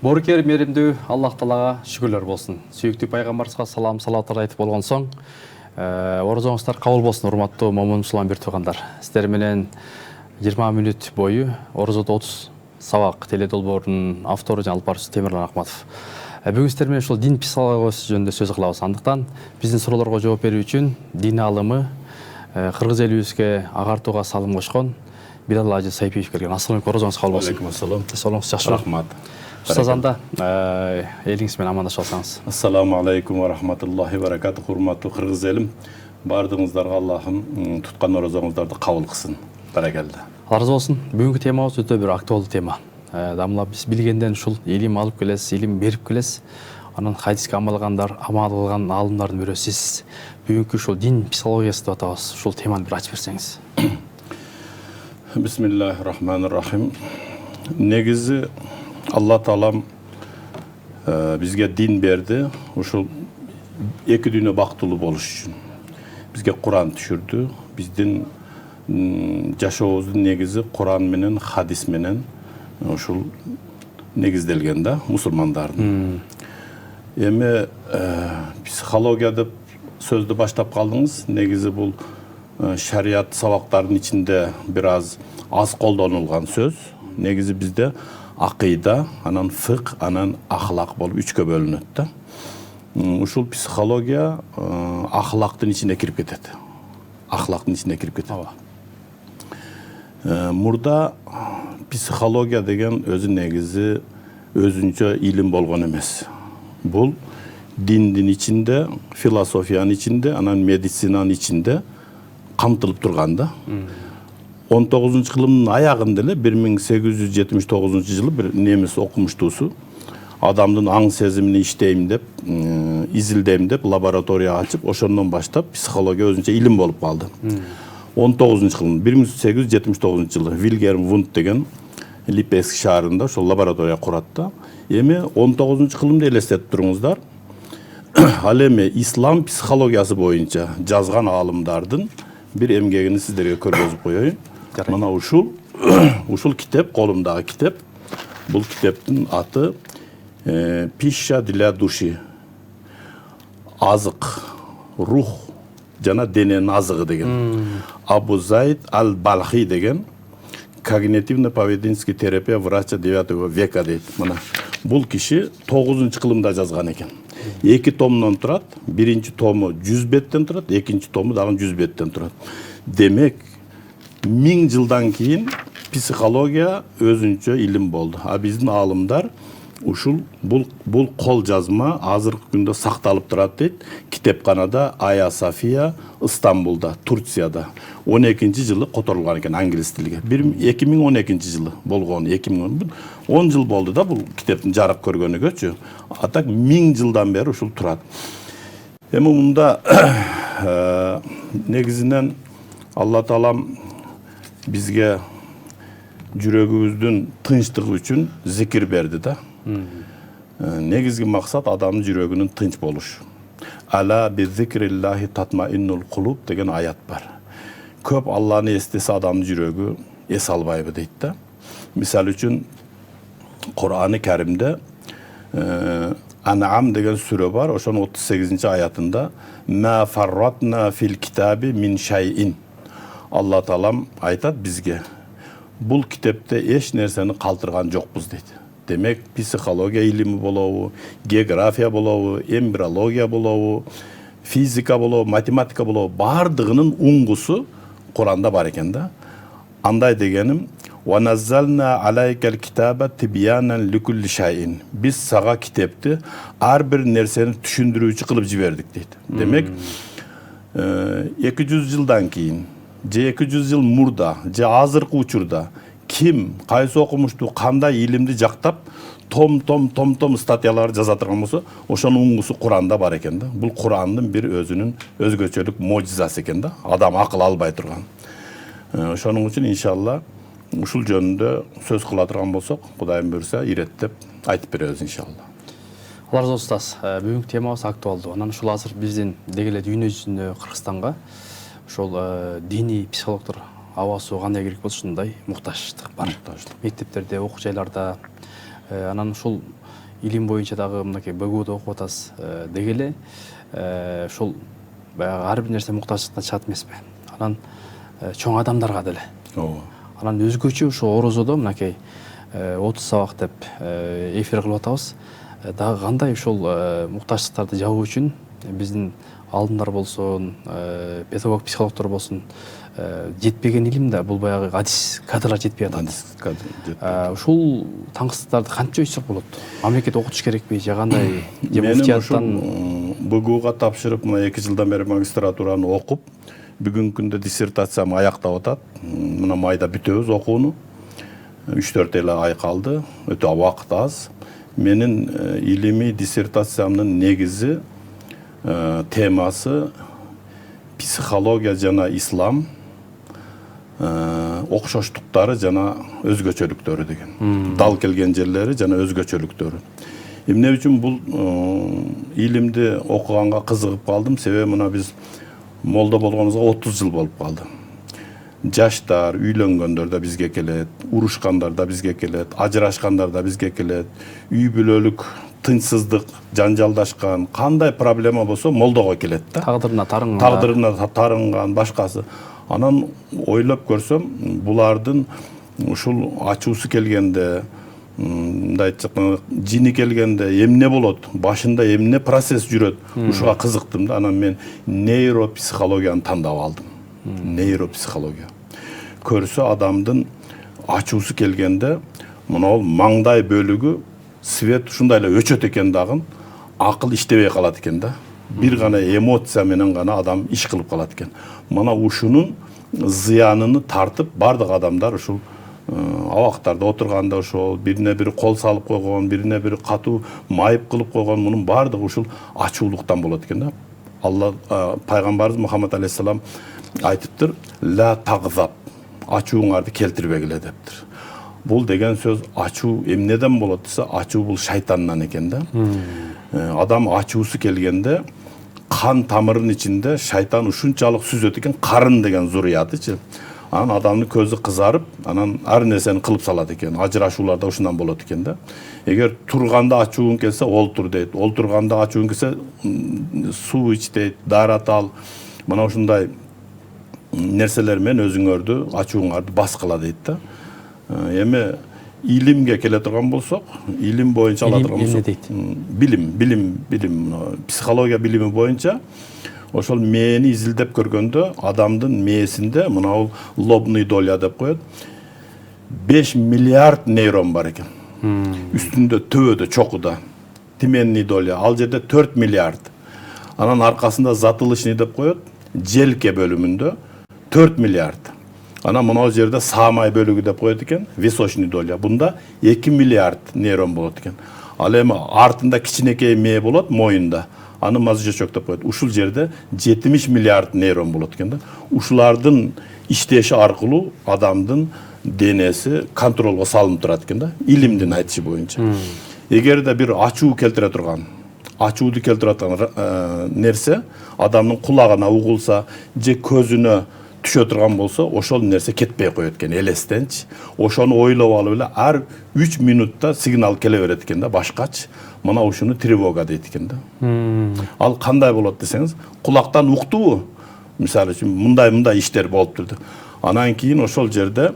Боркер меримдүү Аллах Таалага шүгүрлөр болсун. Сүйүктүү пайгамбарыбызга салам салаваттар айтып болгон соң, орозоңуздар кабыл болсун, урматтуу момун мусулман бир туугандар. Сиздер менен 20 мүнөт бою орозодо 30 сабак теледолбоорунун автору жана алып баруучусу Темирлан Акматов. Бүгүн сиздер менен ушул дин психологиясы жөнүндө сөз кылабыз. Андыктан биздин суроолорго жооп берүү үчүн дин алымы кыргыз элибизге агартууга салым кошкон Билал Ажы Сайпиев келген. Ассалам алейкум, орозоңуз кабыл болсун. Алейкум ассалам. Солоңуз жакшы. Рахмат. Устаз анда элиңиз менен амандашып алсаңыз. Ассаламу алейкум ва рахматуллахи ва баракатух. Урматтуу кыргыз элим, бардыгыңыздарга Аллахым туткан орозоңуздарды кабыл кылсын. Баракалла. Алла разы болсун. Бүгүнкү темабыз өтө бир актуалдуу тема. Дамла биз билгенден ушул илим алып келесиз, илим берип келесиз. Анан хадиске амал кылган аалымдардын бирөө сиз. Бүгүнкү ушул дин психологиясы деп атабыз. Ушул теманы бир ачып берсеңиз. Бисмиллахир-рахманир-рахим. Негизи Алла Таалам бизге дин берди. Ушул эки дүйнө бактылуу болуш үчүн. Бизге Куран түшүрдү. Биздин жашообуздун негизи Куран менен, хадис менен ушул негизделген да, мусулмандардын. Эми психология деп сөздү баштап калдыңыз. Негизи бул шарият сабактарынын ичинде бир аз колдонулган сөз. Негизи бизде акыйда, анан фык, анан ахлак болуп үчкө бөлүнөт да. Ушул психология ахлактын ичине кирип кетет. Ахлактын ичине кирип кетет. Мурда психология деген өзү негизи өзүнчө илим болгон эмес. Бул диндин ичинде, философиянын ичинде, анан медицинанын ичинде камтылып турган да. 19-кылымдын аягында эле 1879-жылы бир немис окумуштуусу адамдын аң сезимин иштейм деп, изилдейм деп лаборатория ачып, ошондон баштап психология өзүнчө илим болуп калды. 19-кылым 1879-жылы Вильгельм Вундт деген Липецк шаарында ошол лаборатория курат да. Эми 19-кылымды элестетип туруңуздар. Ал эми ислам психологиясы боюнча жазган аалымдардын бир эмгегини сиздерге көргөзүп коеюн. Мына ушул китеп, колумдагы китеп. Бул китептин аты Пища для души. Азык, рух жана дененин азыгы деген. Абу Заид аль-Балхи деген когнитивно-поведенческий терапия врача 9 века дейт. Мына бул киши 9-кылымда жазган экен. 2 томдон турат. Биринчи тому 100 беттен турат, экинчи тому дагы 100 беттен турат. Демек 1000 жылдан кийин психология өзүнчө илим болду. А биздин аалымдар ушул бул кол жазма азыркы күндө сакталып турат дейт. Китепканада Айя София, Стамбулда, Турцияда 12-жылы которулган экен англис тилге. 2012-жылы болгон, 10 жыл болду да бул китептин жарык көргөнүгөчү. А так 1000 жылдан бери ушул турат. Эми мында негизинен Алла Таалам бизге жүрөгүбүздүн тынчтыгы үчүн зикир берди да. Негизги максат адамдын жүрөгүнүн тынч болушу. Ала би зикриллахи татмаиннул кулуб деген аят бар. Көп Алланы эстесе адамдын жүрөгү эс албайбы дейт да. Мисалы үчүн Кур'аны Каримде Ан'ам деген сүрө бар. Ошонун 38-ci аятында ма фарратна фил китаби мин шайин. Алла Таалам айтат бизге бул китепте эч нерсени калтырган жокпуз дейт. Демек психология илими болобу, география болобу, эмбриология болобу, физика болобу, математика болобу, бардыгынын уңгусу Куранда бар экен да. Андай дегеним ва наззална алайкал китаба тибянан ликулли шайин. Биз сага китепти ар бир нерсени түшүндүрүүчү кылып жибердик дейт. Демек 200 жылдан кийин же 200 жыл мурда же азыркы учурда ким кайсы окумуштуу кандай илимди жактап том статьялар жаза турган болсо, ошонун уңгусу Куранда бар экен да. Бул Курандын бир өзүнүн өзгөчөлүк можизасы экен да. Адам акыл албай турган. Ошонун үчүн иншалла ушул жөнүндө сөз кыла турган болсок, Кудайым буйрса иреттеп айтып беребиз иншалла. Алла разы болсун устаз. Бүгүнкү темабыз актуалдуу. Анан ушул азыр биздин деги эле дүйнө жүзүндө Кыргызстанга ошол диний психологдор абасы кандай керек болсо ушундай муктаждык бар. Мектептерде, окуу жайларда анан ушул илим боюнча дагы мынакей БГУда окуп атасыз деги эле ушул баягы ар бир нерсе муктаждыктан чыгат эмеспи. Анан чоң адамдарга деле. ооба. Анан өзгөчө ошо орозодо мынакей 30 сабак деп эфир кылып атабыз. Дагы кандай ушул муктаждыктарды жабуу үчүн биздин алдымдар болсун, педагог психологдор болсун, жетпеген илим да бул баягы адис кадрлар жетпей атат. Ушул таңсыздарды кантип жойсок болот? Мамлекет окутуш керекпи же кандай? Же муфтияттан БГУга тапшырып, мына 2 жылдан бери магистратураны окуп, бүгүнкү күндө диссертациям аяктап атат. Мына майда бүтөбүз окууну. 3-4 эле ай калды. Өтө убакыт аз. Менин илимий диссертациямдын негизи темасы психология жана ислам окшоштуктары жана өзгөчөлүктөрү деген. Дал келген жерлери жана өзгөчөлүктөрү. Эмне үчүн бул илимди окуганга кызыгып калдым? Себеби мына биз молдо болгонубузга 30 жыл болуп калды. Жаштар, үйлөнгөндөр да бизге келет, урушкандар да бизге келет, ажырашкандар да бизге келет, үй бүлөлүк тынчсыздык, жанжалдашкан, кандай проблема болсо молдого келет да. Тагдырына тарынган башкасы. Анан ойлоп көрсөм, булардын ушул ачуусу келгенде, мындай айтканда, жини келгенде эмне болот, башында эмне процесс жүрөт, ушуга кызыктым да. Анан мен нейропсихологияны тандап алдым. Нейропсихология. Көрсө адамдын ачуусу келгенде, мына ол маңдай бөлүгү свет ушундай эле өчөт экен дагы, акыл иштебей калат экен да. Бир гана эмоция менен гана адам иш кылып калат экен. Мына ушунун зыянын тартып бардык адамдар ушул абактарда отурганда ошол бирине бири кол салып койгон, бирине бири катуу майып кылып койгон, мунун бардыгы ушул ачуулуктан болот экен да. Алла пайгамбарыбыз Мухаммад алейхиссалам айтыптыр, ла тагзаб, ачууңарды келтирбегиле дептир. Бул деген сөз ачуу эмнеден болот десе, ачуу бул шайтандан экен да. Адам ачуусу келгенде кан тамырынын ичинде шайтан ушунчалык сүзөт экен, карын деген зуриятычы. Анан адамдын көзү кызарып, анан ар нерсени кылып салат экен. Ажырашуулар да ушундан болот экен да. Эгер турганда ачууң келсе, олтур дейт. Олтурганда ачууң келсе, суу ич дейт, дарат ал. Мына ушундай нерселер менен өзүңөрдү, ачууңарды баскыла дейт да. Эми илимге келе турган болсок, илим боюнча ала турган болсок, билим, психология билими боюнча ошол мээни изилдеп көргөндө адамдын мээсинде мына бул лобный доля деп коет, 5 миллиард нейрон бар экен. Үстүндө төбөдө чокуда теменный доля, ал жерде 4 миллиард. Анан аркасында затылычный деп коет, желке бөлүмүндө 4 миллиард. Анан мына жерде самай бөлүгү деп коет экен, височный доля. Бунда 2 миллиард нейрон болот экен. Ал эми артында кичинекей мээ болот, моюнда. Аны мозжечок деп коет. Ушул жерде 70 миллиард нейрон болот экен да. Ушулардын иштеши аркылуу адамдын денеси контролго салынып турат экен да. Илимдин айтышы боюнча. Эгерде бир ачуу келтире турган, ачууду келтире турган нерсе адамдын кулагына угулса, же көзүнө түшө турган болсо, ошол нерсе кетпей коет экен, элестенчи. Ошону ойлоп алып эле ар 3 минутта сигнал келе берет экен да, башкачы. Мына ушуну тревога дейт экен да. Ал кандай болот десеңиз, кулактан уктубу? Мисалы үчүн мындай иштер болуп турду. Анан кийин ошол жерде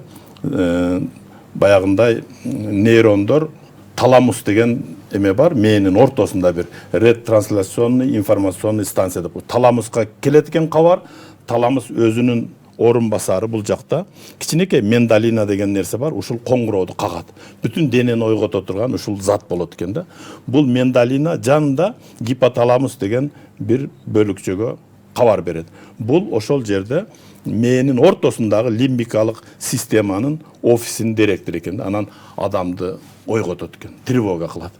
баягындай нейрондор, таламус деген эме бар, мээнин ортосунда бир ретрансляционный информационный станция деп. Таламуска келет экен кабар, таламус өзүнүн орун басары бул жакта кичинекей мендалина деген нерсе бар, ушул коңгурооду кагат. Бүтүн денени ойгото турган ушул зат болот экен да. Бул мендалина жанында гипоталамус деген бир бөлүкчөгө кабар берет. Бул ошол жерде мээнин ортосундагы лимбикалык системанын офисинин директору экен да. Анан адамды ойготот экен, тревога кылат.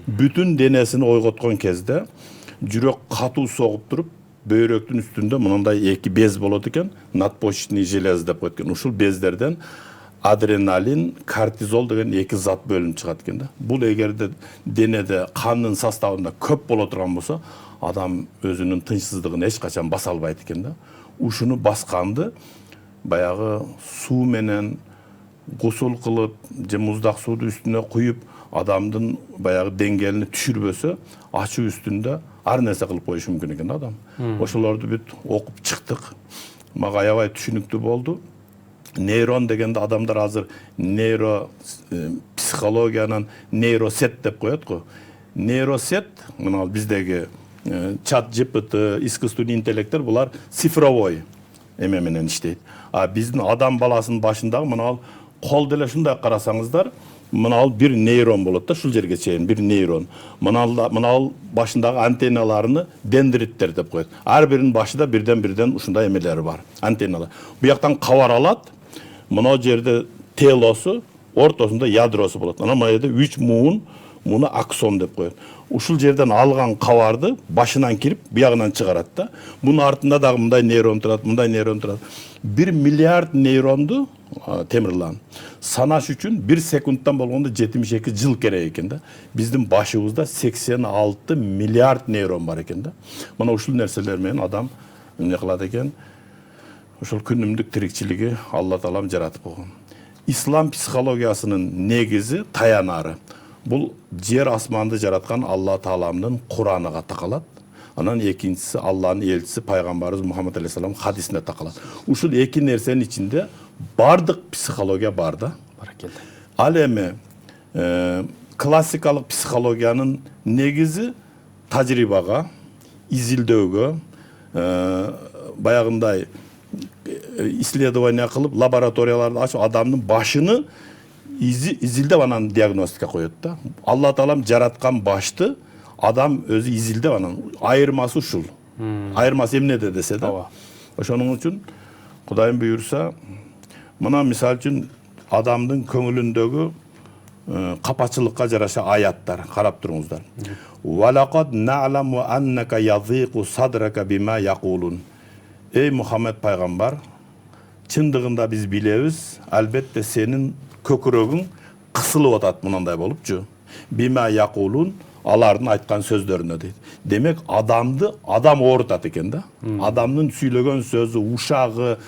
Бүтүн денесин ойготкон кезде жүрөк катуу согуп туруп, бөйрөктүн үстүндө мындай 2 без болот экен, надпочечный желез деп коет экен. Ушул бездерден адреналин, кортизол деген 2 зат бөлүнүп чыгат экен да. Бул эгерде денеде кандын составында көп боло турган болсо, адам өзүнүн тынчсыздыгын эч качан баса албайт экен да. Ушуну басканды баягы суу менен гусул кылып же муздак сууду үстүнө куюп адамдын баягы деңгээлини түшүрбөсө ачуу үстүндө ар нерсе кылып коюшу мүмкүн экен адам. Ошолорду бүт окуп чыктык. Мага аябай түшүнүктүү болду. Нейрон дегенде адамдар азыр нейро психологиянан нейросет деп коет го. Нейросет, мына биздеги чат GPT, искусственный интеллекттер булар цифровой эме менен иштейт. А биздин адам баласынын башындагы мына кол деле ушундай карасаңыздар, мына бир нейрон болот да, ушул жерге чейин бир нейрон. Мына башындагы антенналарыны дендриттер деп коет. Ар биринин башында бирден ушундай эмелери бар, антенналар. Буяктан кабар алат. Мына жерде телосу, ортосунда ядросу болот. Ана мына жерде 3 муун, муну аксон деп коет. Ушул жерден алган кабарды башынан кирип, буягынан чыгарат да. Бунун артында дагы мындай нейрон турат, мындай нейрон турат. 1 миллиард нейронду темирлан санаш үчүн 1 секундтан болгондо 72 жыл керек экен да. Биздин башыбызда 86 миллиард нейрон бар экен да. Мына ушул нерселер менен адам эмне кылат экен? Ошол күнүмдүк тирикчилиги Алла Таалам жаратып койгон. Ислам психологиясынын негизи таянары. Бул жер асманды жараткан Алла Тааламдын Кураныга такалат. Анан экинчиси Алланын элчиси пайгамбарыбыз Мухаммад алейхиссалам хадисине такалат. Ушул эки нерсенин ичинде бардык психология бар да. Баракелде. Ал эми классикалык психологиянын негизи тажрыйбага, изилдөөгө, баягындай исследование кылып, лабораторияларды ачып, адамдын башыны изилдеп анан диагностика коет да. Алла Таалам жараткан башты адам өзү изилдеп анан айырмасы ушул. Айырмасы эмнеде десе да. Ошонун үчүн Кудайым буйрса, мына мисал үчүн адамдын көңүлүндөгү капачылыкка жараша аяттар карап туруңуздар. Валакад на'ламу аннака ядиqu sadruka bima yaqulun. Ey Muhammed пайгамбар, чындыгында биз билебиз, албетте сенин көкүрөгүң кысылып атат мынандай болупчу. Бима yaqulun, алардын айткан сөздөрүнө дейт. Демек адамды адам оорутат экен да. Адамдын сүйлөгөн сөзү, ушагы,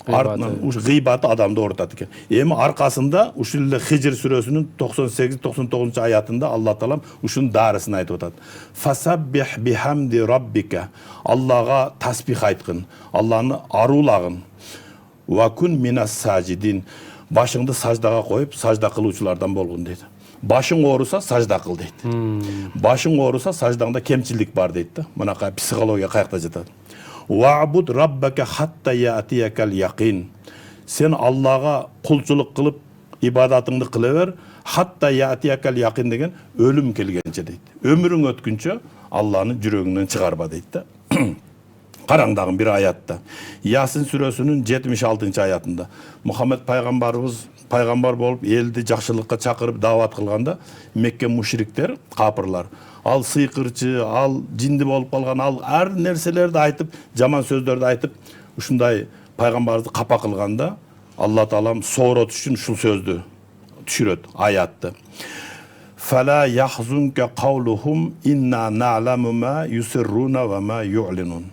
гыйбаты адамды оорутат экен. Эми аркасында ушул эле Хижр сүрөсүнүн 98-99 аятында Алла Таалам ушунун дарысын айтып атат. Фасаббих бихамди раббика. Аллага тасбих айткын, Алланы аруулагын. Ва кун минас сажидин. Башыңды саждага коюп, сажда кылуучулардан болгун дейт. Башың ооруса сажда кыл дейт. Башың ооруса саждаңда кемчилик бар дейт да. Мынакай психология каякта жатат. Вa'буд раббака хатта я'тиякал яқин. Сен Аллага кулчулук кылып ибадатыңды кыла бер, хатта я'тиякал яқин деген өлүм келгенче дейт. Өмүрүң өткүнчө Алланы жүрөгүңдөн чыгарба дейт да. Караңдагы бир аятта. Ясин сүрөсүнүн 76 аятында Мухаммед пайгамбарыбыз пайгамбар болуп элди жакшылыкка чакырып даават кылганда Мекке мушриктер, капырлар, ал сыйкырчы, ал жинди болуп калган, ал ар нерселерди айтып, жаман сөздөрдү айтып, ушундай пайгамбарды капа кылганда Алла Таалам соорот үчүн ушул сөздү түшүрөт, аятты. Фала яхзунка каулухум инна на'ламу ма юсирруна ва ма ю'линун.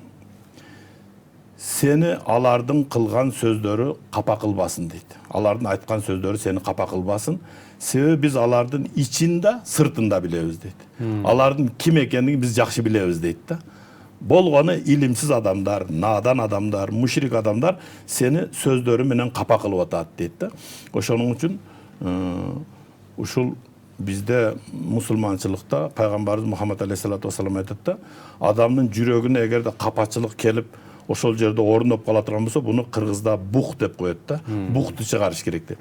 Сени алардын кылган сөздөрү капа кылбасын дейт. Алардын айткан сөздөрү сени капа кылбасын. Себеби биз алардын ичинде, сыртында билебиз дейт. Алардын ким экендигин биз жакшы билебиз дейт да. Болгону илимсиз адамдар, надан адамдар, мушрик адамдар сени сөздөрү менен капа кылып атат дейт да. Ошонун үчүн ушул бизде мусулманчылыкта пайгамбарыбыз Мухаммад алейхиссалату вассалам айтат да, адамдын жүрөгүнө эгерде капачылык келип ошол жерде орноп кала турган болсо, буну кыргызда бух деп коет да. Бухту чыгарыш керек дейт.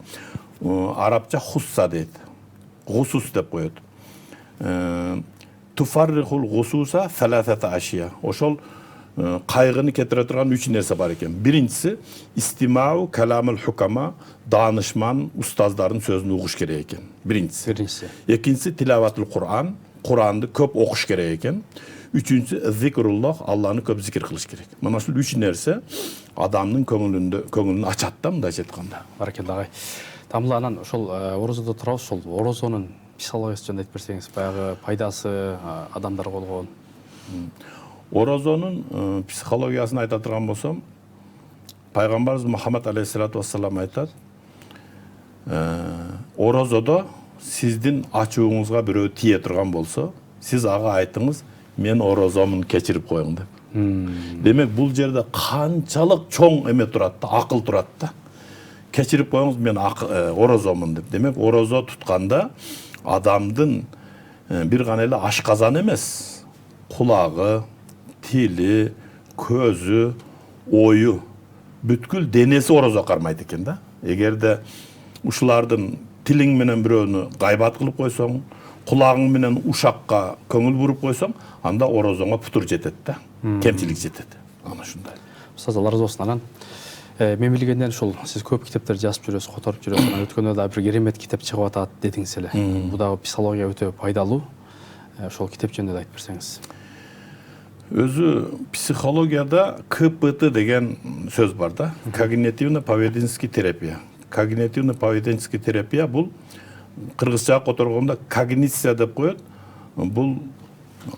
Арабча хусса дейт. Гусус деп коет. Туфаррихул гусуса саласата ашия. Ошол кайгыны кетире турган 3 нерсе бар экен. Биринчиси истимау каламул хукама, данышман устаздардын сөзүн угуш керек экен. Биринчиси. Экинчиси тилаватул Кур'ан, Куранды көп окуш керек экен. Üçüncüsü zikrullah, Allah'ını köp zikir kılış gerek. Mana şu 3 nerse adamın көңүлүн açat da mындай айтканда. Баракелде агай. Тамланан ошол орозодо турабыз, ошол орозонун психологиясы жөнүндө айтып берсеңиз, баягы пайдасы адамдарга болгон. Орозонун психологиясын айта турган болсом, пайгамбарыбыз Мухаммад алейхиссалату вассалам айтат: Орозодо сиздин ачууңузга бирөө тие турган болсо, сиз ага айтыңыз, мен орозомун кечирип коюң деп. Демек бул жерде канчалык чоң эме турат да, акыл турат да. Кечирип коюңуз, мен орозомун деп. Демек орозо тутканда адамдын бир гана эле ашказан эмес, кулагы, тили, көзү, ою, бүткүл денеси орозо кармайт экен да. Эгерде ушулардын тилиң менен бирөөнү гайбат кылып койсоң, кулагың менен ушакка көңүл буруп койсоң, анда орозоңо путур жетет да, кемчилик жетет. Ана ушундай. Устаз, Алла разы болсун. Анан мен билгенден ушул сиз көп китептер жазып жүрөсүз, которуп жүрөсүз. Анан өткөндө да бир керемет китеп чыгып атат дедиңиз эле. Бул дагы психология өтө пайдалуу. Ошол китеп жөнүндө айтып берсеңиз. Өзү психологияда КПТ деген сөз бар да. Когнитивно-поведенческий терапия. Когнитивно-поведенческий терапия бул кыргызчага которгондо когниция деп коет. Бул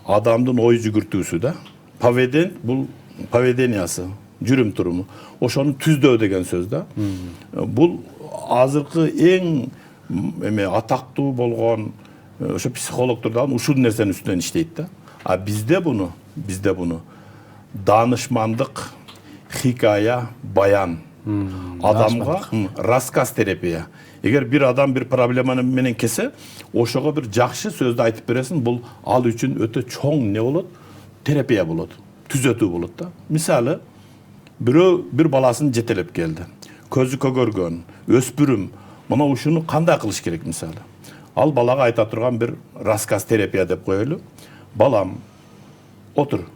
адамдын ой жүгүртүүсү да. Поведен бул поведениясы, жүрүм туруму. Ошону түздөө деген сөз да. Бул азыркы эң атактуу болгон ошо психологдордон ушул нерсенин үстүнөн иштейт да. А bizde bunu danışmanlık, hikaye, bayan, adamga рассказ терапия. Егер bir adam bir problemini menen kese, oşoga bir жақсы сөздү айтып бересин, бул ал үчүн өтө чоң не болот? Терапия болот, түзөтүү болот да. Мисалы, бирөө bir баласын жетелеп келди. Көзү көгөргөн, өспүрүм, мына ушуну кандай кылыш керек мисалы? Ал балага айта турган bir рассказ терапия деп коелу. Балам, отур.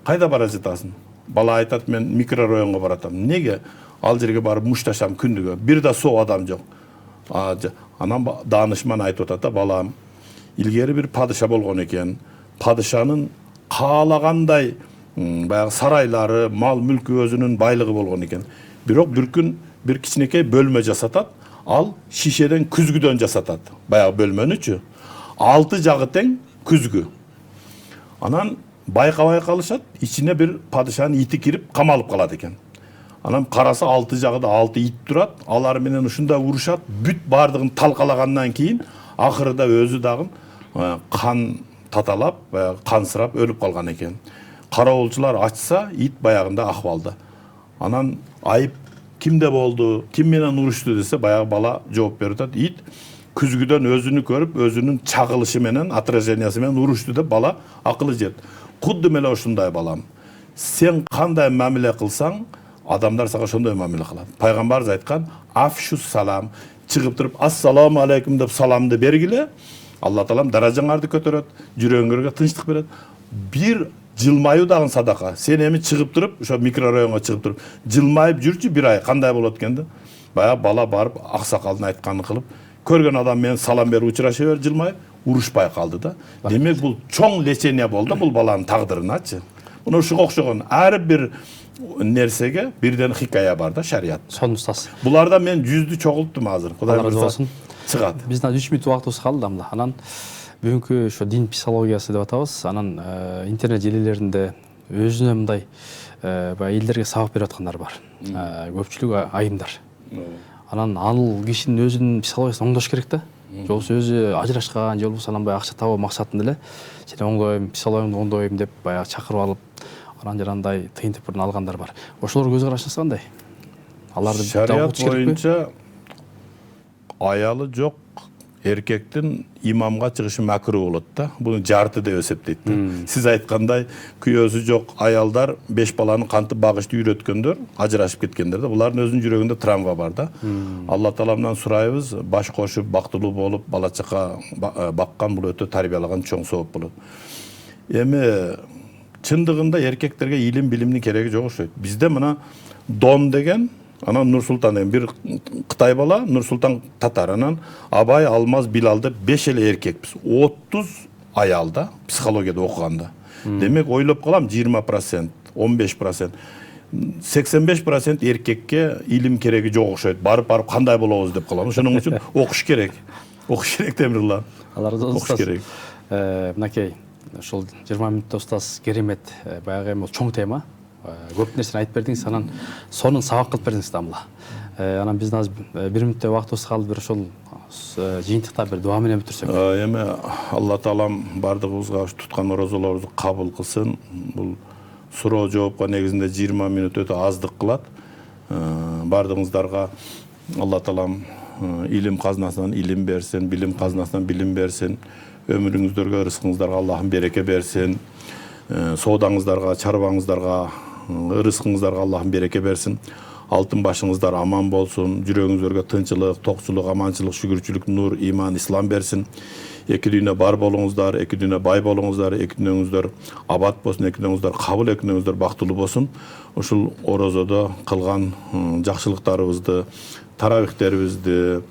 Кайда бара жатасың? Бала айтат, мен микрорайонго баратам. Неге? Ал жерге барып мушташам күндүгө. Бир да соо адам жок. Анан данышман айтып атат, балам, илгери бир падыша болгон экен. Падышанын каалагандай баягы сарайлары, мал мүлкү өзүнүн байлыгы болгон экен. Бирок бир күн бир кичинекей бөлмө жасатат. Ал шишеден күзгүдөн жасатат. Баягы бөлмөнүчү. 6 жагы тең күзгү. Анан байкабай калышат, ичине бир падышанын ити кирип камалып калат экен. Анан караса 6 жагыда 6 ит турат, алар менен ушундай урушат, бүт бардыгын талкалагандан кийин акырында өзү дагы кан таталап, кансырап өлүп калган экен. Кароолчулар ачса, ит баягында акыбалда. Анан айып кимде болду, ким менен урушту десе, баягы бала жооп берип атат, ит күзгүдөн өзүнү көрүп, өзүнүн чагылышы менен, отражениясы менен урушту деп бала акылы жет. Кудду эле ушундай балам. Сен кандай мамиле кылсаң, адамдар сага ошондой мамиле кылат. Пайгамбарыбыз айткан, афшус салам, чыгып туруп ассаламу алейкум деп саламды бергиле, Алла таалам даражаңарды көтөрөт, жүрөгүңөргө тынчтык берет. Бир жылмаю дагы садака. Сен эми чыгып туруп, ошо микрорайонго чыгып туруп, жылмайып жүрчү бир ай, кандай болот экенди? Баягы бала барып аксакалдын айтканын кылып, көргөн адам менен салам берип учураша бер жылмайып, урушпай калды да. Демек бул чоң лечение болду бул баланын тагдырыначы. Мына ушуга окшогон ар бир нерсеге бирден хикая бар да, шарият. Сонун устаз. Буларда мен 100дү чогулттум азыр. Кудай буйрса чыгат. Биздин 3 мүнөт убактыбыз калды амла. Анан бүгүнкү ошо дин психологиясы деп атабыз. Анан интернет желилеринде өзүнө мындай баягы элдерге сабак берип аткандар бар. Көпчүлүгү айымдар. Анан ал кишинин өзүнүн психологиясын оңдош керек да. Жолсу өзү ажырашкан, же болбосо анан баягы акча табуу максатында эле сени оңдойм, психологияңды оңдойм деп баягы чакырып алып, анан жарандай тыйын тепирин алгандар бар. Ошолор көз карашыңыз кандай? Аларды шарият боюнча аялы жок эркектин имамга чыгышы макруу болот да. Буну жарты деп эсептейт да. Сиз айткандай, күйөөсү жок аялдар 5 баланы кантип багышты үйрөткөндөр, ажырашып кеткендер да. Булардын өзүнүн жүрөгүндө травма бар да. Алла тааламдан сурайбыз, баш кошуп, бактылуу болуп, бала чака баккан бул өтө тарбиялаган чоң сооп болот. Эми чындыгында эркектерге илим билимдин кереги жок окшойт. Бизде мына Дон деген, анан Нурсултан деген бир Кытай бала, Нурсултан татар, анан Абай, Алмаз, Билал деп 5 эле эркекпиз. 30 аялда психологияда окуганда. Демек ойлоп калам 20%, 15%, 85% эркекке илим кереги жок окшойт. Барып кандай болобуз деп калам. Ошоның үчүн окуш керек. Окуш керек Темирлан. Аларды окуш керек. Мынакей, ошол 20 мүнөттө устаз керемет баягы эми чоң тема. Көп нерсени айтып бердиңиз, анан сонун сабак кылып бердиңиз дамла. Анан биздин азыр 1 мүнөттөй убактыбыз калды, бир ошол жыйынтыкта бир дуа менен бүтүрсөк. Эми Алла Таалам бардыгыбызга ушу туткан орозолорубузду кабыл кылсын. Бул суроо жоопко негизинде 20 мүнөт өтө аздык кылат. Бардыгыңыздарга Алла Таалам илим казынасынан илим берсин, билим казынасынан билим берсин. Өмүрүңүздөргө, рызкыңыздарга Аллахым береке берсин. Соодаңыздарга, чарбаңыздарга, рызкыңыздарга Аллахым береке берсин. Алтын башыңыздар аман болсун, жүрөгүңүздөргө тынчылык, токчулук, аманчылык, шүгүрчүлүк, нур, иман, ислам берсин. Эки дүйнө бар болуңуздар, эки дүйнө бай болуңуздар, эки дүйнөңүздөр абат болсун, эки дүйнөңүздөр кабыл, эки дүйнөңүздөр бактылуу болсун. Ушул орозодо кылган жакшылыктарыбызды, таравихтерибизди,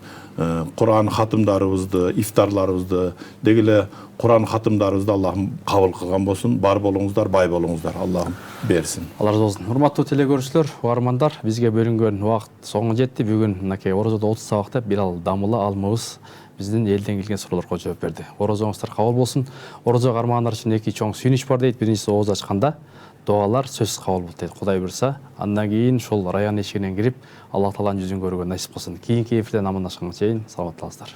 Кур'ан хатымдарыбызды, ифтарларыбызды, дегеле Кур'ан хатымдарыбызды Аллахым кабыл кылган болсун. Бар болуңуздар, бай болуңуздар. Аллахым берсин. Алла разы болсун. Урматтуу телекөрүүчүлөр, угармандар, бизге бөлүнгөн убакыт соңуна жетти. Бүгүн мынакей орозодо 30 сабакта Билал Дамыла алымыбыз биздин элден келген суроолорго жооп берди. Орозоңуздар кабыл болсун. Орозого кармагандар үчүн эки чоң сүйүнүч бар дейт. Биринчиси ооз ачканда дуалар сөзсүз кабыл болот дейт. Кудай буйрса, андан кийин ушул район эшигинен кирип, Алла Тааланын жүзүн көрүүгө насип кылсын. Кийинки эфирден амандашканга чейин саламат болуңуздар.